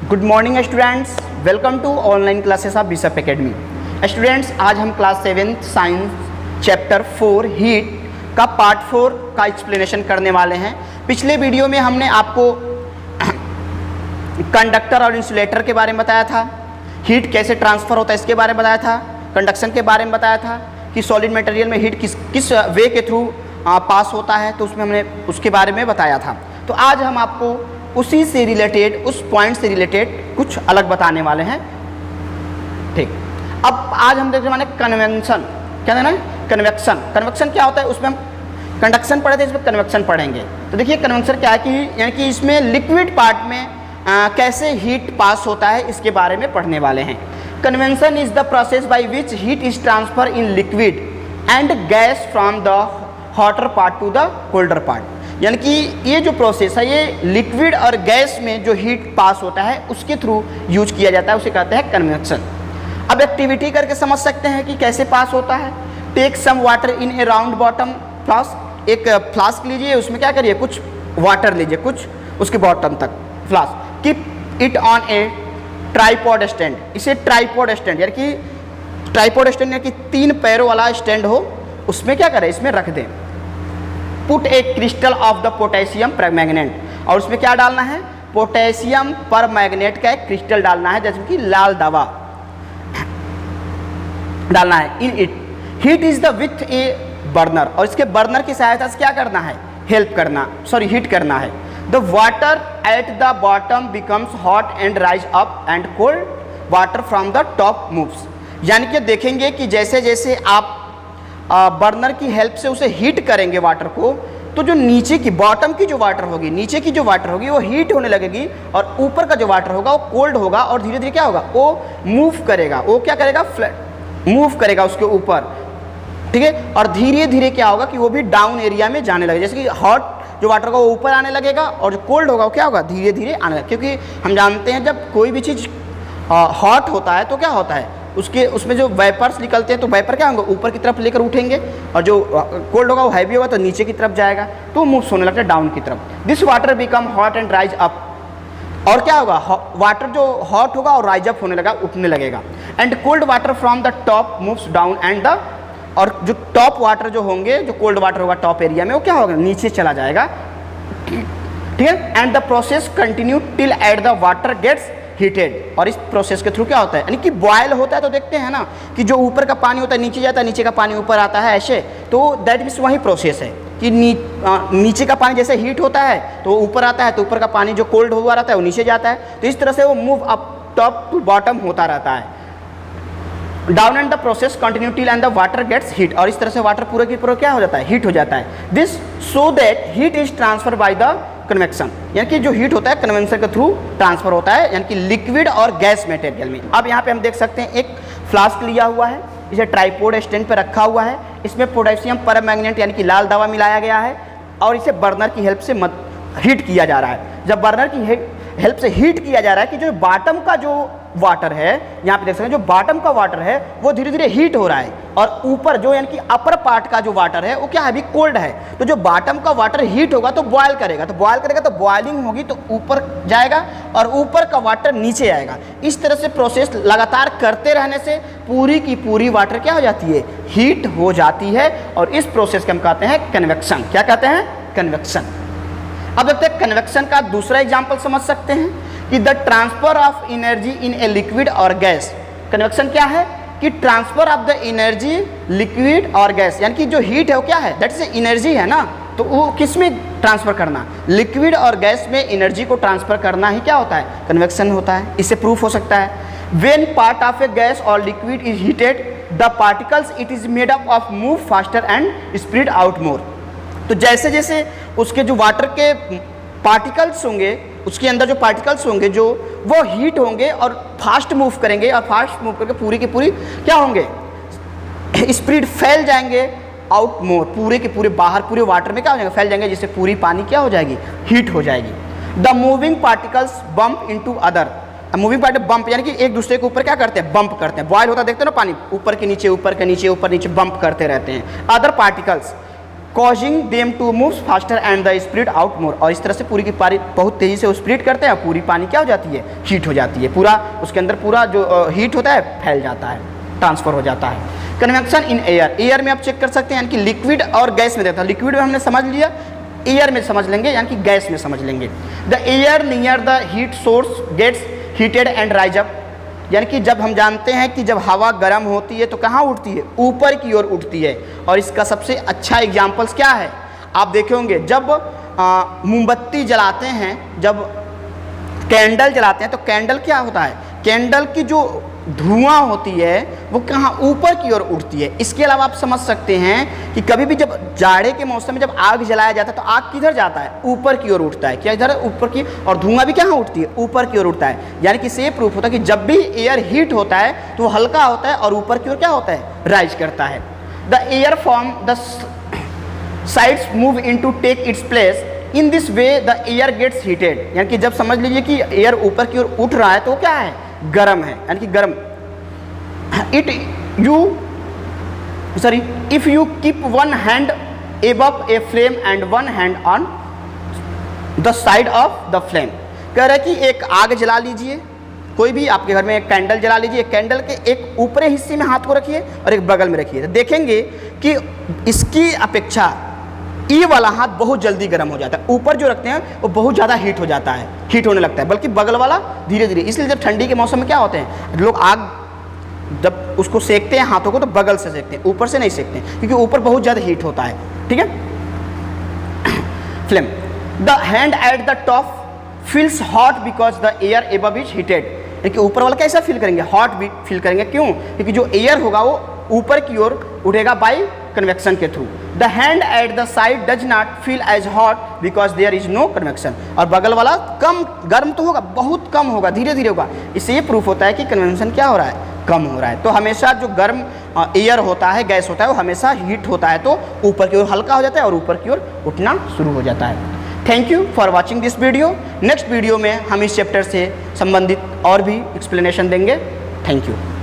Good morning students, welcome to online classes of Bishop Academy. Students, आज हम class 7 science chapter 4 heat का part 4 का explanation करने वाले हैं। पिछले वीडियो में हमने आपको कंडक्टर और इंसुलेटर के बारे में बताया था, हीट कैसे ट्रांसफ़र होता है इसके बारे में बताया था, कंडक्शन के बारे में बताया था कि सॉलिड मटेरियल में हीट किस वे के थ्रू पास होता है, तो उसमें हमने उसके बारे में बताया था। तो आज हम आपको उसी से रिलेटेड, उस पॉइंट से रिलेटेड कुछ अलग बताने वाले हैं। ठीक, अब आज हम देखने वाले कन्वेंशन। क्या देना है? कन्वेक्शन। कन्वेक्शन क्या होता है? उसमें हम कंडक्शन पढ़े थे, इसमें कन्वेक्शन पढ़ेंगे। तो देखिए कन्वेक्शन क्या है कि यानी कि इसमें लिक्विड पार्ट में कैसे हीट पास होता है इसके बारे में पढ़ने वाले हैं। Convection is the process by which heat is transfer in liquid and gas from the hotter part two the colder part. यानी कि ये जो प्रोसेस है ये लिक्विड और गैस में जो हीट पास होता है उसके थ्रू यूज किया जाता है, उसे कहते हैं कन्वेक्शन। अब एक्टिविटी करके समझ सकते हैं कि कैसे पास होता है। Take some water in a round bottom flask. एक फ्लास्क लीजिए, उसमें क्या करिए, कुछ वाटर लीजिए, कुछ उसके बॉटम तक flask. Keep it on A tripod stand. इसे ट्राइपॉड स्टैंड यानी कि ट्राइपॉड स्टैंड यानी कि 3 पैरों वाला स्टैंड हो, उसमें क्या करें, इसमें रख दें। Put A crystal of the potassium permanganate, और उसमें क्या डालना है, पोटेशियम परमैंगनेट का एक क्रिस्टल डालना है, जैसे कि लाल दवा डालना है। In it heat is the with A burner, और इसके बर्नर की सहायता से क्या करना है, हीट करना है। The water at the bottom becomes hot and rise up and cold water from the top moves. यानी कि देखेंगे कि जैसे जैसे आप बर्नर की हेल्प से उसे हीट करेंगे वाटर को, तो जो नीचे की बॉटम की जो वाटर होगी, नीचे की जो वाटर होगी वो हीट होने लगेगी, और ऊपर का जो वाटर होगा वो कोल्ड होगा, और धीरे धीरे क्या होगा, वो मूव करेगा। वो क्या करेगा, मूव करेगा उसके ऊपर, ठीक है। और धीरे धीरे क्या होगा कि वो भी डाउन एरिया में जाने लगेगा। जैसे कि हॉट जो वाटर होगा वो ऊपर आने लगेगा, और जो कोल्ड होगा वो क्या होगा, धीरे धीरे आने लगेगा। क्योंकि हम जानते हैं जब कोई भी चीज़ हॉट होता है तो क्या होता है, उसमें जो वेपर्स निकलते हैं, तो वेपर क्या होंगे, ऊपर की तरफ लेकर उठेंगे, और जो कोल्ड होगा वो हैवी होगा तो नीचे की तरफ जाएगा, तो मूव होने लगता है डाउन की तरफ। This water become hot and rise up, और क्या होगा, वाटर जो हॉट होगा और राइज अप होने लगा, उठने लगेगा। And cold water from the top moves down and the, और जो टॉप वाटर जो होंगे, जो कोल्ड वाटर होगा टॉप एरिया में, वो क्या होगा, नीचे चला जाएगा, ठीक है। And the process continue till at the water gets heated, और इस प्रोसेस के थ्रू क्या होता है, यानी कि बॉयल होता है तो देखते हैं ना कि जो ऊपर का पानी होता है नीचे जाता है, नीचे का पानी ऊपर आता है, ऐसे। तो दैट मीन्स वही प्रोसेस है कि नीचे का पानी जैसे हीट होता है तो ऊपर आता है, तो ऊपर का पानी जो कोल्ड हुआ रहता है वो नीचे जाता है। तो इस तरह से वो move up top to bottom होता रहता है। Down and the process continue till and the water gets heat, और इस तरह से वाटर पूरे की पूरा क्या हो जाता है, हीट हो जाता है। This so that heat is transfer by the convection, यानी कि जो हीट होता है कन्वेक्शन के थ्रू ट्रांसफर होता है, यानी कि लिक्विड और गैस मटेरियल में। अब यहाँ पे हम देख सकते हैं एक फ्लास्क लिया हुआ है, इसे ट्राइपॉड स्टैंड पे रखा हुआ है, इसमें पोटेशियम परमैंगनेट यानी कि लाल दवा मिलाया गया है, और इसे बर्नर की हेल्प से हीट किया जा रहा है। जब बर्नर की हेल्प से हीट किया जा रहा है कि जो बॉटम का जो वाटर है, यहाँ पे देख सकते हैं जो बॉटम का वाटर है वो धीरे धीरे हीट हो रहा है, और ऊपर जो यानी कि अपर पार्ट का जो वाटर है वो क्या है, अभी कोल्ड है। तो जो बॉटम का वाटर हीट होगा तो बॉयल करेगा, तो बॉयलिंग होगी तो ऊपर जाएगा, और ऊपर का वाटर नीचे आएगा। इस तरह से प्रोसेस लगातार करते रहने से पूरी की पूरी वाटर क्या हो जाती है, हीट हो जाती है, और इस प्रोसेस को हम कहते हैं कन्वेक्शन। क्या कहते हैं, कन्वेक्शन। अब देखते हैं कन्वेक्शन का दूसरा एग्जाम्पल समझ सकते हैं कि the transfer of energy in a liquid और गैस। कन्वेक्शन क्या है कि transfer of the energy liquid और गैस, यानी कि जो हीट है वो क्या है, दैट इज एनर्जी है ना, तो वो किस में ट्रांसफर करना, लिक्विड और गैस में एनर्जी को ट्रांसफर करना ही क्या होता है, कन्वेक्शन होता है। इससे प्रूफ हो सकता है, when part of a gas और liquid is heated the particles it is made up of move faster and spread out more. तो जैसे जैसे उसके जो वाटर के पार्टिकल्स होंगे, उसके अंदर जो पार्टिकल्स होंगे जो वो हीट होंगे और फास्ट मूव करेंगे, और फास्ट मूव करके पूरी की पूरी क्या होंगे, स्प्रेड फैल जाएंगे आउट मोर, पूरे के पूरे बाहर पूरे वाटर में क्या हो जाएंगे, फैल जाएंगे, जिससे पूरी पानी क्या हो जाएगी, हीट हो जाएगी। The moving particles bump into other. Moving particle bump यानी कि एक दूसरे के ऊपर क्या करते हैं, बम्प करते हैं। बॉयल होता देखते हैं ना पानी, ऊपर के नीचे ऊपर के नीचे ऊपर नीचे बम्प करते रहते हैं। Other particles causing them to move faster and the spread out more, और इस तरह से पूरी की पानी बहुत तेज़ी से स्प्रिट करते हैं, पूरी पानी क्या हो जाती है, हीट हो जाती है, पूरा उसके अंदर पूरा जो हीट होता है फैल जाता है, ट्रांसफर हो जाता है। कन्वेक्शन इन एयर, एयर में आप चेक कर सकते हैं, यानी कि लिक्विड और गैस में देखता है, लिक्विड में हमने समझ लिया, एयर में समझ लेंगे यानी कि गैस में समझ लेंगे। The air near the heat source gets heated and rise up, यानी कि जब हम जानते हैं कि जब हवा गर्म होती है तो कहाँ उठती है, ऊपर की ओर उठती है। और इसका सबसे अच्छा एग्जाम्पल्स क्या है, आप देखे होंगे जब मोमबत्ती जलाते हैं, जब कैंडल जलाते हैं तो कैंडल क्या होता है, कैंडल की जो धुआं होती है वो कहाँ, ऊपर की ओर उठती है। इसके अलावा आप समझ सकते हैं कि कभी भी जब जाड़े के मौसम में जब आग जलाया जाता है तो आग किधर जाता है, ऊपर की ओर उठता है, क्या इधर ऊपर की, और धुआं भी कहाँ उठती है, ऊपर की ओर उठता है। यानी कि इससे प्रूफ होता है कि जब भी एयर हीट होता है तो वो हल्का होता है और ऊपर की ओर क्या होता है, राइज करता है। The air from the sides move in to take its place, in this way the air gets heated, यानी कि जब समझ लीजिए कि एयर ऊपर की ओर उठ रहा है तो वो क्या है, गर्म है, यानी कि गर्म। It you sorry if you keep one hand above a flame and one hand on the side of the flame, कह रहे कि एक आग जला लीजिए, कोई भी आपके घर में एक कैंडल जला लीजिए, कैंडल के एक ऊपरी हिस्से में हाथ को रखिए और एक बगल में रखिए, तो देखेंगे कि इसकी अपेक्षा ये वाला हाथ बहुत जल्दी गर्म हो जाता है, ऊपर जो रखते हैं वो बहुत ज़्यादा हीट हो जाता है, हीट होने लगता है, बल्कि बगल वाला धीरे धीरे। इसलिए जब ठंडी के मौसम में क्या होते हैं लोग, आग जब उसको सेकते हैं हाथों को तो बगल से सेकते हैं, ऊपर से नहीं सेकते हैं, क्योंकि ऊपर बहुत ज़्यादा हीट होता है, ठीक है। Flame, the hand at the top feels hot because the air above is heated, यानी ऊपर वाला कैसा फील करेंगे, हॉट भी फील करेंगे, क्यों, क्योंकि जो एयर होगा वो ऊपर की ओर उठेगा बाई कन्वेक्शन के थ्रू। The hand at the side does not feel as hot because there is no convection, और बगल वाला कम गर्म तो होगा, बहुत कम होगा, धीरे धीरे होगा। इससे ये प्रूफ होता है कि कन्वेक्शन क्या हो रहा है, कम हो रहा है। तो हमेशा जो गर्म एयर होता है, गैस होता है, वो हमेशा हीट होता है तो ऊपर की ओर हल्का हो जाता है और ऊपर की ओर उठना शुरू हो जाता है। Thank you for watching this video. Next video में हम इस चैप्टर से संबंधित और भी एक्सप्लेनेशन देंगे। Thank you.